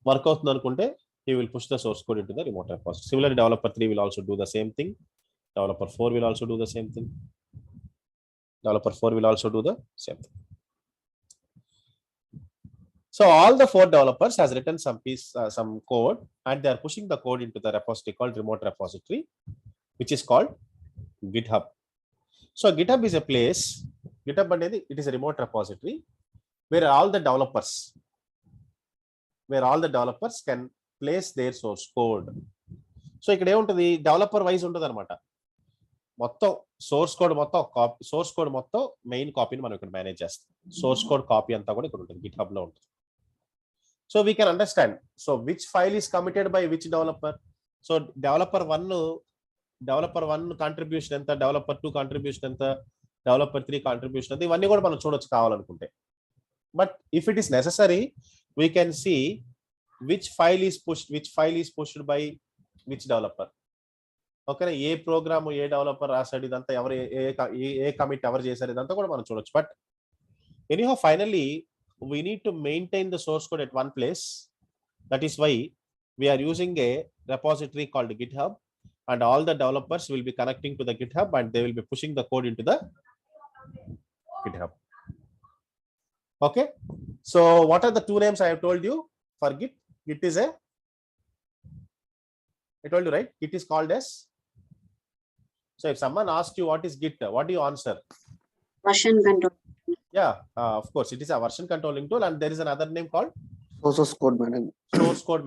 work అవుతుంది అనుకుంటే he will push the source code into the remote repository. Similarly, developer 3 will also do the same thing, developer 4 will also do the same thing, developer 4 will also do the same thing. So all the 4 developers has written some code, and they are pushing the code into the repository called remote repository, which is called GitHub. So GitHub is a place, GitHub అనేది it is a remote repository where all the developers can place their source code. So ఇక్కడ ఏముంటుంది, developer wise ఉంటుంది అనమాట. మొత్తం source code మొత్తం main కాపీని మనం ఇక్కడ మేనేజ్ చేస్తాం. సోర్స్ కోడ్ కాపీ అంతా కూడా ఇక్కడ ఉంటుంది, GitHub లో ఉంటుంది. So we can understand, so which file is committed by which developer. So developer 1 contribution ఎంత, developer 2 contribution ఎంత, developer 3 contribution ఎంత, ఇవన్నీ కూడా మనం చూడొచ్చు కావాలనుకుంటే. But if it is necessary, we can see which file is pushed by which developer. ఓకేనా, ఏ programme ఏ developer రాశాడు, ఇదంతా ఎవరు ఏ కమిట్ ఎవరు చేశారు, ఇదంతా కూడా మనం చూడొచ్చు. But anyhow finally we need to maintain the source code at one place. That is why we are using a repository called GitHub, and all the developers will be connecting to the GitHub and they will be pushing the code into the GitHub. Okay, so what are the 2 names I have told you for Git? Git is I told you, right? Git is called as, so if someone asks you what is Git, what do you answer? Version control. Yeah, of course, it is a version controlling tool, and there is another name called source code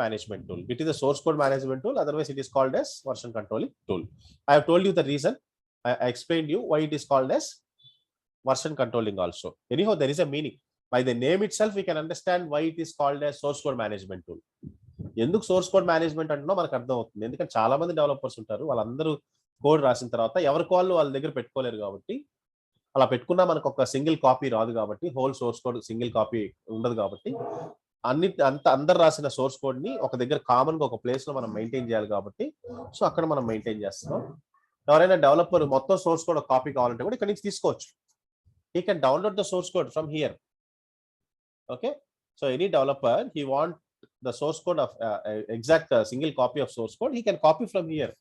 management tool. It is a source code management tool, otherwise it is called as version controlling tool. I have told you the reason, I explained you why it is called as version controlling also. Anyhow, there is a meaning. By the name itself we can understand why it is called as source code management tool. ఎందుకు source code management అంటున్నా మనకు అర్థం అవుతుంది. ఎందుకంటే చాలా మంది developers ఉంటారు, వాళ్ళందరూ కోడ్ రాసిన తర్వాత ఎవరి కాల్ వాళ్ళ దగ్గర పెట్టుకోలేరు, కాబట్టి అలా పెట్టుకున్నా మనకు ఒక సింగిల్ కాపీ రాదు, కాబట్టి whole source code single copy ఉండదు, కాబట్టి అందరు రాసిన సోర్స్ కోడ్ ని ఒక దగ్గర కామన్ గా ఒక ప్లేస్ లో మనం మెయింటైన్ చేయాలి, కాబట్టి సో అక్కడ మనం మెయింటైన్ చేస్తున్నాం. ఎవరైనా డెవలపర్ మొత్తం సోర్స్ కోడ్ కాపీ కావాలంటే కూడా ఇక్కడ నుంచి తీసుకోవచ్చు. he can download the source code from here. Okay, so any developer, he want the source code of exact single copy of source code, he can copy from here,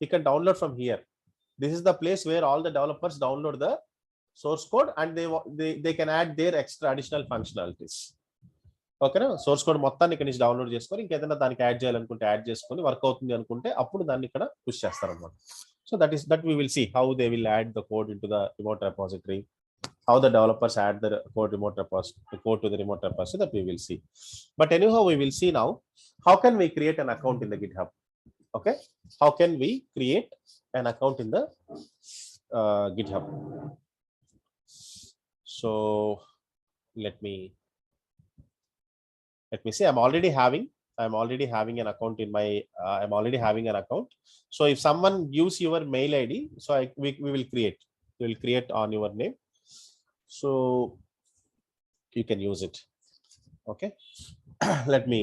he can download from here. this is the place where all the developers download the source code and they can add their extra additional functionalities. ఓకేనా, source code మొత్తాన్ని ఇక్కడ నుంచి download చేసుకొని ఇంకేదైనా దానికి add చేయాలనుకుంటే add చేసుకొని work అవుతుంది అనుకుంటే అప్పుడు దాన్ని ఇక్కడ పుష్ చేస్తారు అన్నమాట. So that we will see how they will add the code into the remote repository, how the developers add the code to the remote repository, that we will see. But anyhow, we will see now how can we create an account in the GitHub. Okay, how can we create an account in the GitHub? So let me see. I'm already having an account in my so if someone gives your mail ID, so we will create on your name, so you can use it. Okay. Let me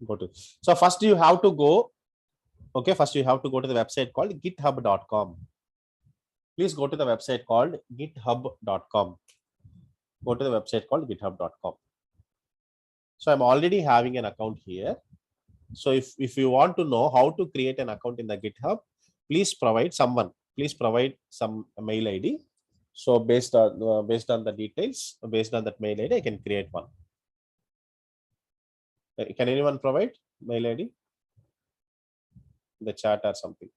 go to, so first you have to go to the website called github.com. Please go to the website called github.com. Go to the website called github.com. So I'm already having an account here. So if you want to know how to create an account in the GitHub, please provide some mail ID. So based on the details, based on that mail ID, I can create one. Can anyone provide mail ID in the chat or something?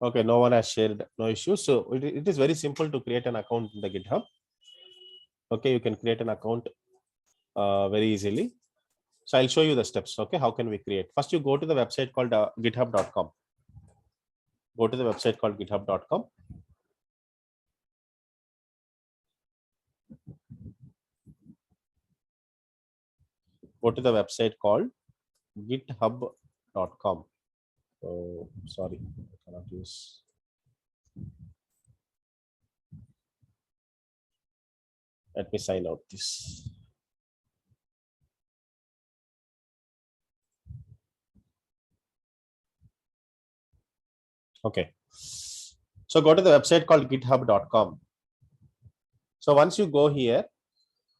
Okay, no one has shared, no issues. So it is very simple to create an account in the GitHub. Okay, you can create an account very easily. So I'll show you the steps. Okay, how can we create? First, you go to the website called github.com. Go to the website called github.com. Go to the website called github.com. Oh, sorry, I cannot use. Let me sign out this. Okay. So go to the website called github.com. So once you go here,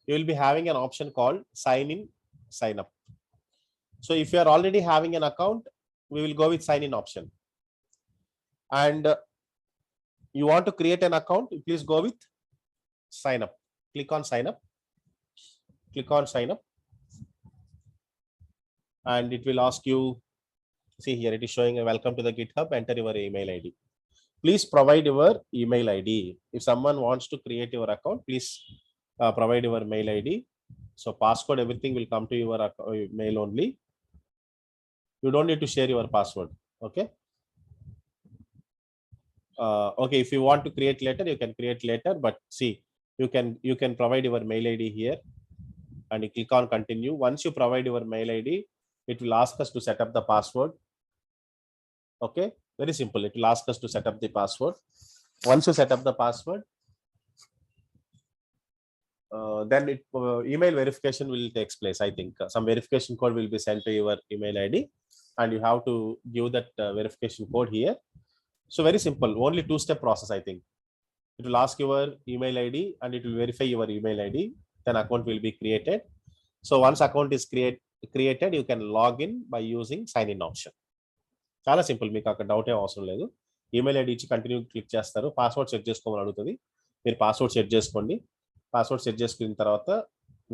you will be having an option called sign in, sign up. So if you are already having an account, we will go with sign in option. And you want to create an account, please go with sign up. Click on sign up. Click on sign up. And it will ask you, see here, it is showing a welcome to the GitHub, enter your email ID. Please provide your email ID. If someone wants to create your account, please provide your mail ID. So password, everything will come to your mail only. You don't need to share your password. Okay. Okay, if you want to create later, you can create later, but see, you can provide your mail ID here and you click on continue. Once you provide your mail ID, it will ask us to set up the password. Okay, very simple. It will ask us to set up the password. Once you set up the password, then email verification will take place. I think some verification code will be sent to your email ID and you have to give that verification code here. So very simple, only two-step process, I think. It will ask your email ID and it will verify your email ID. Then account will be created. So once account is created, you can log in by using sign in option. చాలా simple, మీకు అక్కడ doubt ఏం అవసరం లేదు. Email ID ఇచ్చి continue click చేస్తారు. Password set చేసుకోమని అడుగుతుంది. మీరు పాస్వర్డ్ సెట్ చేసుకోండి. పాస్వర్డ్ సెట్ చేసుకున్న తర్వాత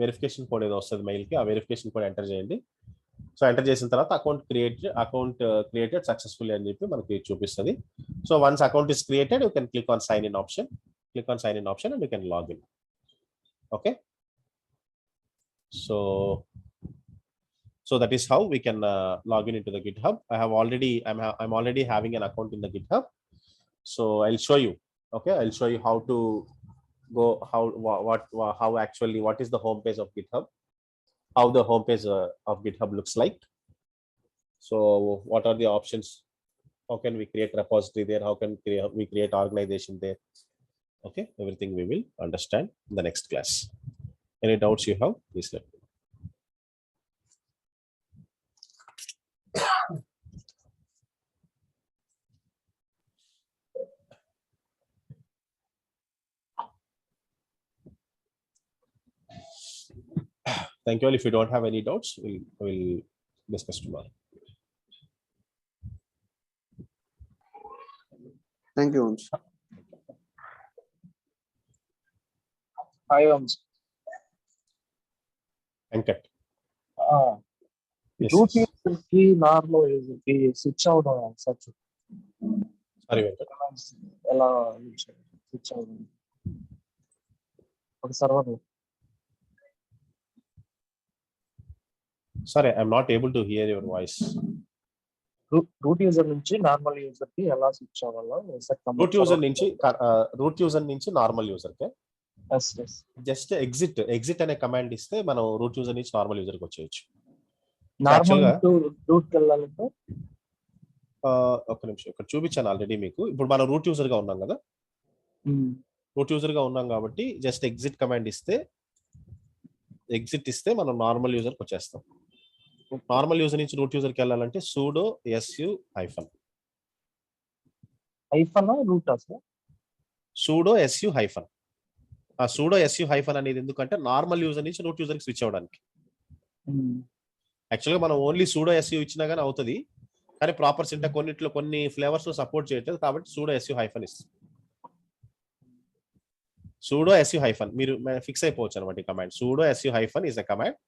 వెరిఫికేషన్ కోడ్ ఏదో వస్తుంది మెయిల్కి, ఆ వెరిఫికేషన్ కోడ్ ఎంటర్ చేయండి. సో ఎంటర్ చేసిన తర్వాత అకౌంట్ క్రియేటెడ్ సక్సెస్ఫుల్లీ అని చెప్పి మనకి చూపిస్తుంది. So once account is created, you can click on sign in option. Click on sign in option and you can log in. Okay. So that is how we can log in into the GitHub. I'm already having an account in the GitHub. So I'll show you Okay, I'll show you how to go, how actually, what is the home page of GitHub, how the home page of GitHub looks like. So what are the options? How can we create repository there? How can we create organization there? Okay, everything we will understand in the next class. Any doubts you have, please let me know. Thank you all. If you don't have any doubts, we'll discuss tomorrow. Thank you, Vamsi. Hi, Vamsi. Venkat. Yes, Root yes. user key normal user key switch out such Sorry, Venkat. ఎలా switch out ఒక server Sorry, I'm not able to hear your voice. Root user నుంచి normal user కి ఎలా switch అవ్వాలో root user నుంచి normal user కే just exit అనే command ఇస్తే మనం రూట్ యూజర్ నుంచి నార్మల్ యూజర్ కి వచ్చేయచ్చు. నార్మల్ రూట్ కి వెళ్ళాలంటే ఒక నిమిషం, ఇక్కడ చూపించాను ఆల్రెడీ మీకు. ఇప్పుడు మనం రూట్ యూజర్ గా ఉన్నాం కదా, రూట్ యూజర్ గా ఉన్నాం కాబట్టి జస్ట్ ఎగ్జిట్ కమాండ్ ఇస్తే, ఎగ్జిట్ ఇస్తే మనం నార్మల్ యూజర్ కి వచ్చేస్తాం. నార్మల్ యూజర్ నుంచి రూట్ యూజర్ కి వెళ్ళాలంటే sudo su hyphen root sudo su hyphen. ఆ sudo su హైఫన్ అనేది ఎందుకంటే నార్మల్ యూజర్ నుంచి రూట్ యూజర్ కి స్విచ్ అవ్వడానికి. యాక్చువల్గా మనం ఓన్లీ sudo su ఇచ్చినా కానీ అవుతుంది, కానీ ప్రాపర్ సింటాక్స్ కొన్నిట్లో కొన్ని ఫ్లేవర్స్ లో సపోర్ట్ చేయట్లేదు కాబట్టి sudo su హైఫన్ ఇస్తుంది. sudo su హైఫన్ మీరు ఫిక్స్ అయిపోవచ్చు అనమాట ఈ command. sudo su hyphen is a command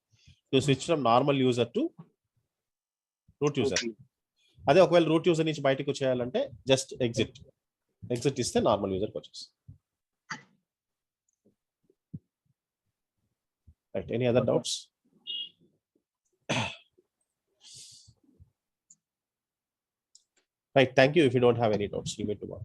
to switch from normal user to root user. అదే ఒకవేళ రూట్ యూజర్ నుంచి బయటకు వచ్చేయాలంటే జస్ట్ ఎగ్జిట్ ఇస్తే నార్మల్ యూజర్కి వచ్చేస్తుంది. Right, any other doubts? Right, thank you. If you don't have any doubts, leave it tomorrow.